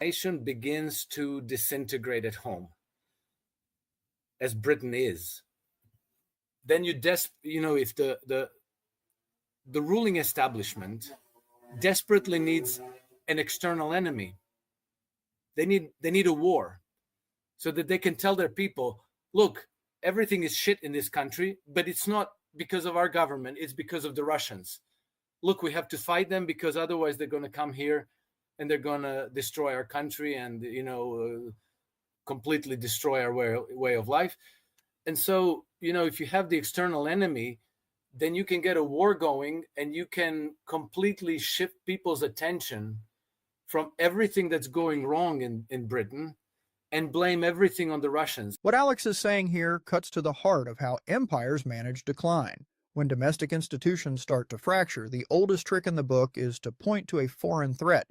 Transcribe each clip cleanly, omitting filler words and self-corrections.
nation begins to disintegrate at home, as Britain is, then if the ruling establishment desperately needs an external enemy, they need a war, so that they can tell their people, look, everything is shit in this country, but it's not because of our government, it's because of the Russians. Look, we have to fight them because otherwise they're going to come here and they're going to destroy our country and, completely destroy our way of life. And so, if you have the external enemy, then you can get a war going and you can completely shift people's attention from everything that's going wrong in Britain and blame everything on the Russians. What Alex is saying here cuts to the heart of how empires manage decline. When domestic institutions start to fracture, the oldest trick in the book is to point to a foreign threat.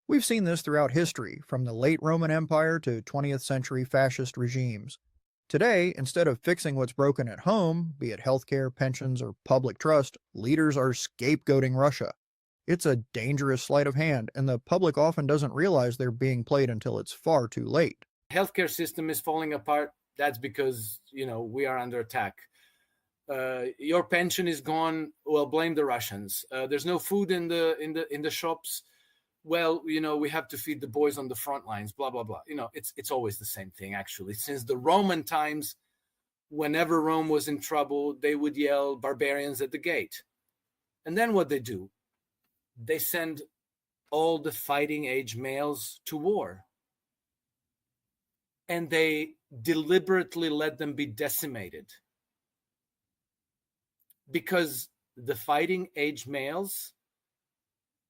We've seen this throughout history, from the late Roman Empire to 20th century fascist regimes. Today, instead of fixing what's broken at home, be it healthcare, pensions, or public trust, leaders are scapegoating Russia. It's a dangerous sleight of hand, and the public often doesn't realize they're being played until it's far too late. Healthcare system is falling apart. That's because, we are under attack. Your pension is gone. Well, blame the Russians. There's no food in the shops. Well, we have to feed the boys on the front lines, blah, blah, blah. It's always the same thing, actually. Since the Roman times, whenever Rome was in trouble, they would yell barbarians at the gate. And then what they do? They send all the fighting age males to war. And they deliberately let them be decimated. Because the fighting age males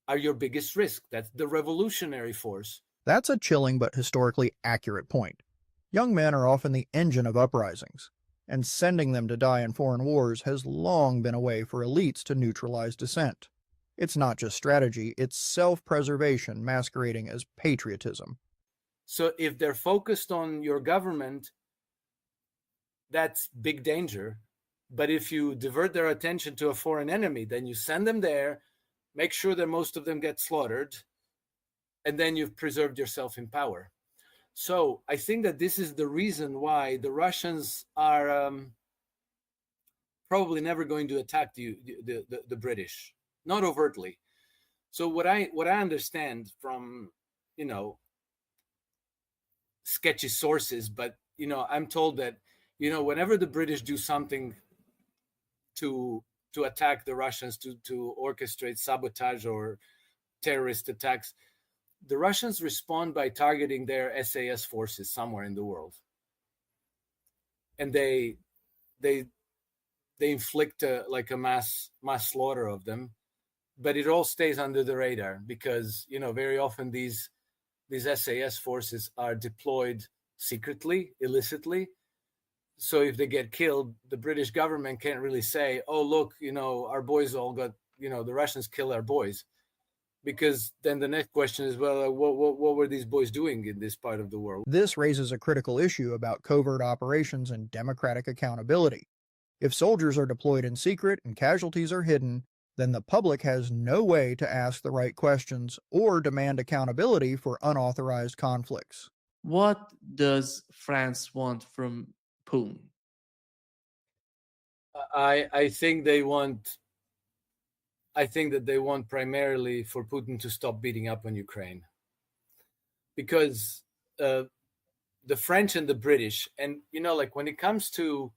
are your biggest risk. That's the revolutionary force. That's a chilling but historically accurate point. Young men are often the engine of uprisings, and sending them to die in foreign wars has long been a way for elites to neutralize dissent. It's not just strategy, it's self-preservation masquerading as patriotism. So if they're focused on your government, that's big danger. But if you divert their attention to a foreign enemy, then you send them there, make sure that most of them get slaughtered, and then you've preserved yourself in power. So I think that this is the reason why the Russians are probably never going to attack the British, not overtly. So what I understand from, sketchy sources, but, I'm told that, whenever the British do something to attack the Russians, to orchestrate sabotage or terrorist attacks, the Russians respond by targeting their SAS forces somewhere in the world. And they inflict a mass slaughter of them, but it all stays under the radar because, very often these SAS forces are deployed secretly, illicitly. So if they get killed, the British government can't really say, oh, look, our boys all got, the Russians killed our boys. Because then the next question is, well, what were these boys doing in this part of the world? This raises a critical issue about covert operations and democratic accountability. If soldiers are deployed in secret and casualties are hidden, then the public has no way to ask the right questions or demand accountability for unauthorized conflicts. What does France want from Putin? I think that they want primarily for Putin to stop beating up on Ukraine, because the French and the British, and when it comes to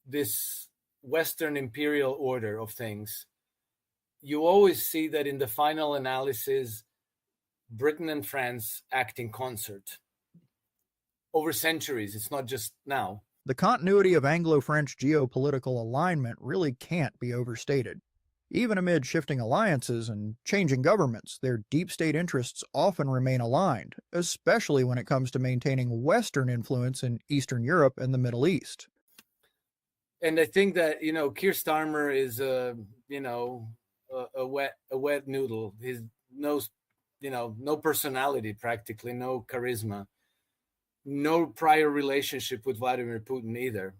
this Western imperial order of things, you always see that in the final analysis, Britain and France act in concert over centuries. It's not just now. The continuity of Anglo-French geopolitical alignment really can't be overstated. Even amid shifting alliances and changing governments, their deep state interests often remain aligned, especially when it comes to maintaining Western influence in Eastern Europe and the Middle East. And I think that, Keir Starmer is a wet noodle. He's no personality, practically, no charisma, no prior relationship with Vladimir Putin either.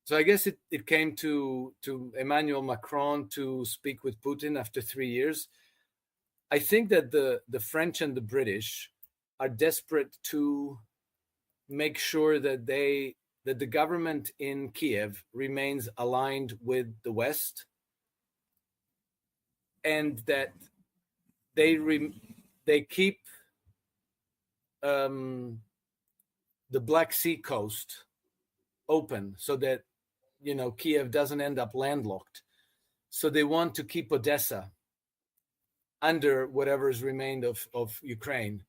So I guess it came to Emmanuel Macron to speak with Putin after 3 years. I think that the French and the British are desperate to make sure that the government in Kiev remains aligned with the West, and that they keep the Black Sea coast open, so that Kiev doesn't end up landlocked. So they want to keep Odessa under whatever is remained of Ukraine.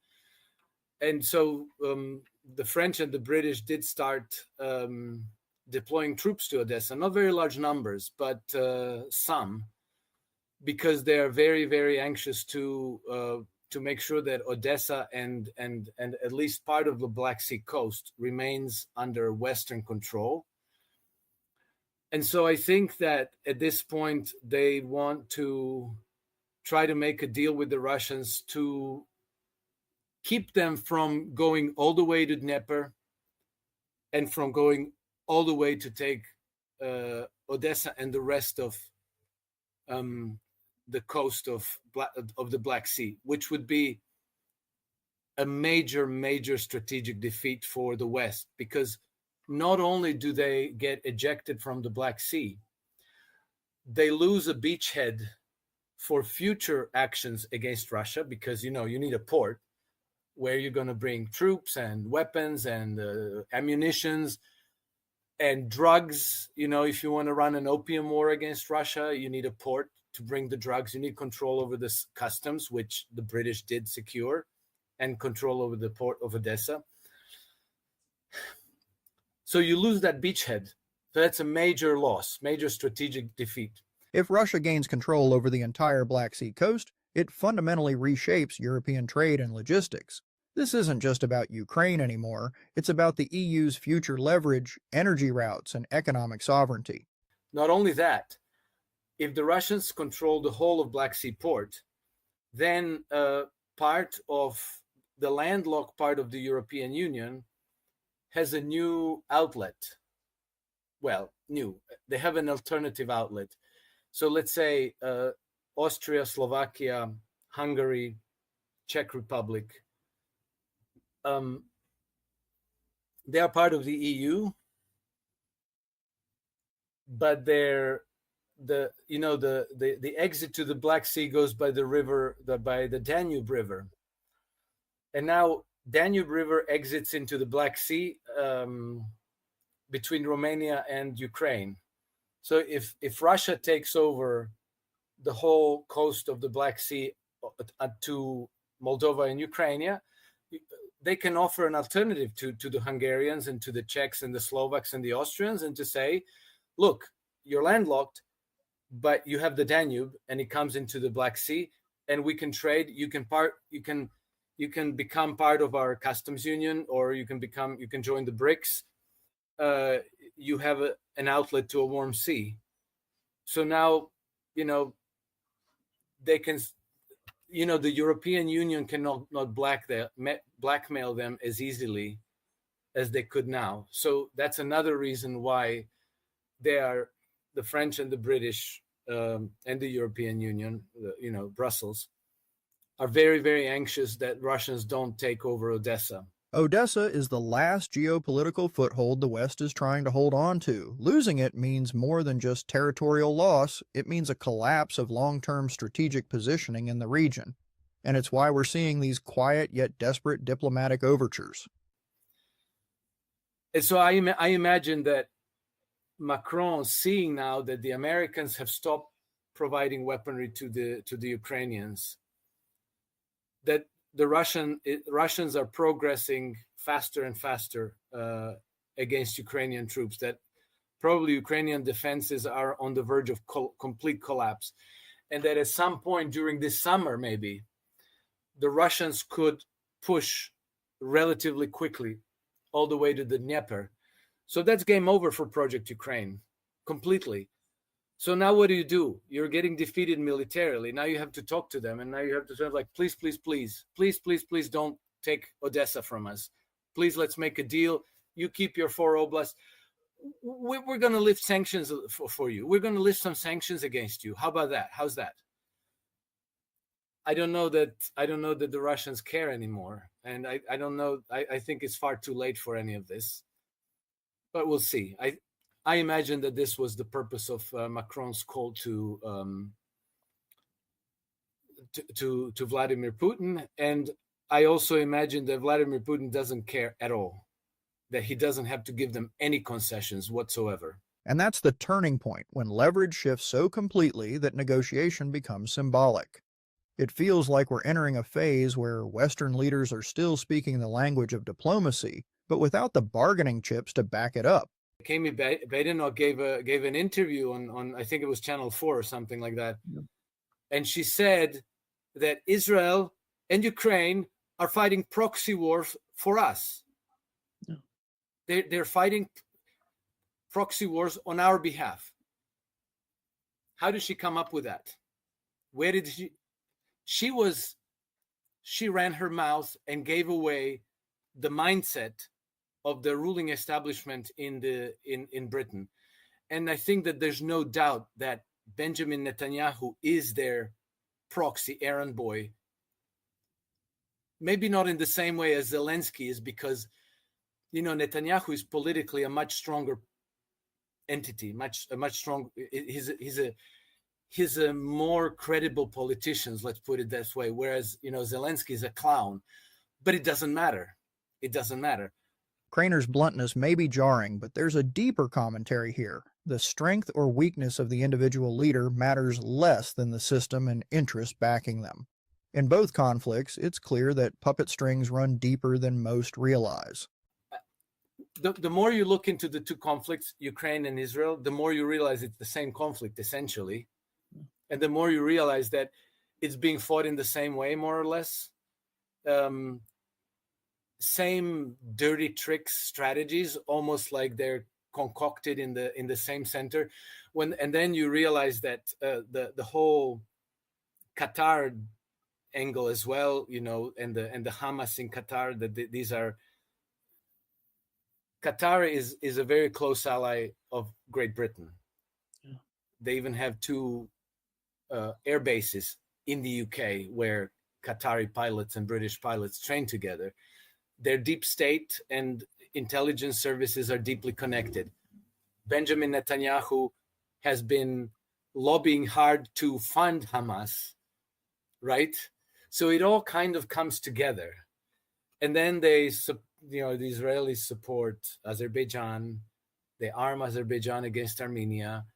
And so the French and the British did start deploying troops to Odessa, not very large numbers, but some, because they are very, very anxious to make sure that Odessa and at least part of the Black Sea coast remains under Western control. And so I think that at this point they want to try to make a deal with the Russians to keep them from going all the way to Dnieper and from going all the way to take Odessa and the rest of the coast of the Black Sea, which would be a major, major strategic defeat for the West, because not only do they get ejected from the Black Sea, they lose a beachhead for future actions against Russia, because you need a port where you're going to bring troops and weapons and ammunitions and drugs. If you want to run an opium war against Russia, you need a port to bring the drugs. You need control over the customs, which the British did secure, and control over the port of Odessa. So you lose that beachhead. So that's a major loss, major strategic defeat. If Russia gains control over the entire Black Sea coast, it fundamentally reshapes European trade and logistics. This isn't just about Ukraine anymore, it's about the EU's future leverage, energy routes, and economic sovereignty. Not only that, if the Russians control the whole of Black Sea port, then part of the landlocked part of the European Union has a new outlet. Well, new. They have an alternative outlet. So let's say Austria, Slovakia, Hungary, Czech Republic, they are part of the EU, but the exit to the Black Sea goes by the river, by the Danube River, and now Danube River exits into the Black Sea between Romania and Ukraine. So if Russia takes over the whole coast of the Black Sea to Moldova and Ukraine, they can offer an alternative to the Hungarians and to the Czechs and the Slovaks and the Austrians, and to say, look, you're landlocked, but you have the Danube and it comes into the Black Sea, and we can trade. You can become part of our customs union, or you can join the BRICS. You have an outlet to a warm sea. So now, they can, the European Union cannot blackmail them as easily as they could now. So that's another reason why the French and the British and the European Union, Brussels, are very, very anxious that Russians don't take over Odessa. Odessa is the last geopolitical foothold the West is trying to hold on to. Losing it means more than just territorial loss. It means a collapse of long-term strategic positioning in the region. And it's why we're seeing these quiet yet desperate diplomatic overtures. And so I imagine that Macron, seeing now that the Americans have stopped providing weaponry to the Ukrainians, that the Russians are progressing faster and faster against Ukrainian troops, that probably Ukrainian defenses are on the verge of complete collapse, and that at some point during this summer, maybe, the Russians could push relatively quickly all the way to the Dnieper. So that's game over for Project Ukraine, completely. So now what do? You're getting defeated militarily. Now you have to talk to them, and now you have to say, like, please, please, please, please, please, please don't take Odessa from us. Please, let's make a deal. You keep your 4 oblasts. We're going to lift sanctions for you. We're going to lift some sanctions against you. How about that? How's that? I don't know that the Russians care anymore, and I don't know. I think it's far too late for any of this, but we'll see. I imagine that this was the purpose of Macron's call to Vladimir Putin, and I also imagine that Vladimir Putin doesn't care at all, that he doesn't have to give them any concessions whatsoever. And that's the turning point, when leverage shifts so completely that negotiation becomes symbolic. It feels like we're entering a phase where Western leaders are still speaking the language of diplomacy, but without the bargaining chips to back it up. Kami Badenoch gave an interview on I think it was Channel 4 or something like that. Yep. And she said that Israel and Ukraine are fighting proxy wars for us. Yeah. They're fighting proxy wars on our behalf. How did she come up with that? Where did she ran her mouth and gave away the mindset of the ruling establishment in Britain. And I think that there's no doubt that Benjamin Netanyahu is their proxy errand boy. Maybe not in the same way as Zelensky is, because, Netanyahu is politically a much stronger entity, much stronger. He's a more credible politician, let's put it this way. Whereas, Zelensky is a clown, but it doesn't matter. It doesn't matter. Krainer's bluntness may be jarring, but there's a deeper commentary here. The strength or weakness of the individual leader matters less than the system and interest backing them. In both conflicts, it's clear that puppet strings run deeper than most realize. The more you look into the two conflicts, Ukraine and Israel, the more you realize it's the same conflict, essentially. And the more you realize that it's being fought in the same way, more or less. Same dirty tricks, strategies, almost like they're concocted in the same center. And then you realize that the whole Qatar angle as well, and the Hamas in Qatar, that these are. Qatar is a very close ally of Great Britain. Yeah. They even have two air bases in the UK where Qatari pilots and British pilots train together. Their deep state and intelligence services are deeply connected. Benjamin Netanyahu has been lobbying hard to fund Hamas, right? So it all kind of comes together. And then the Israelis support Azerbaijan. They arm Azerbaijan against Armenia.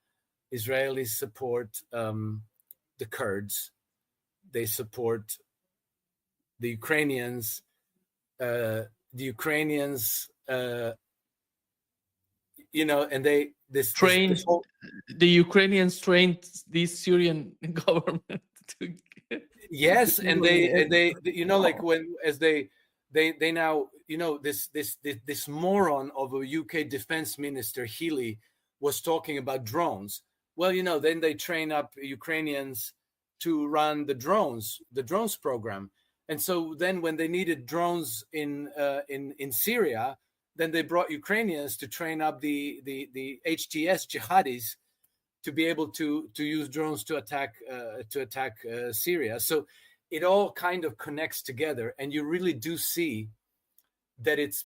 Israelis support the Kurds. They support the Ukrainians. And the Ukrainians trained the Syrian government to. Yes, and they like when as they now this moron of a UK defense minister, Healy, was talking about drones. Well, then they train up Ukrainians to run the drones program. And so then when they needed drones in Syria, then they brought Ukrainians to train up the HTS jihadis to be able to use drones to attack Syria. So it all kind of connects together, and you really do see that it's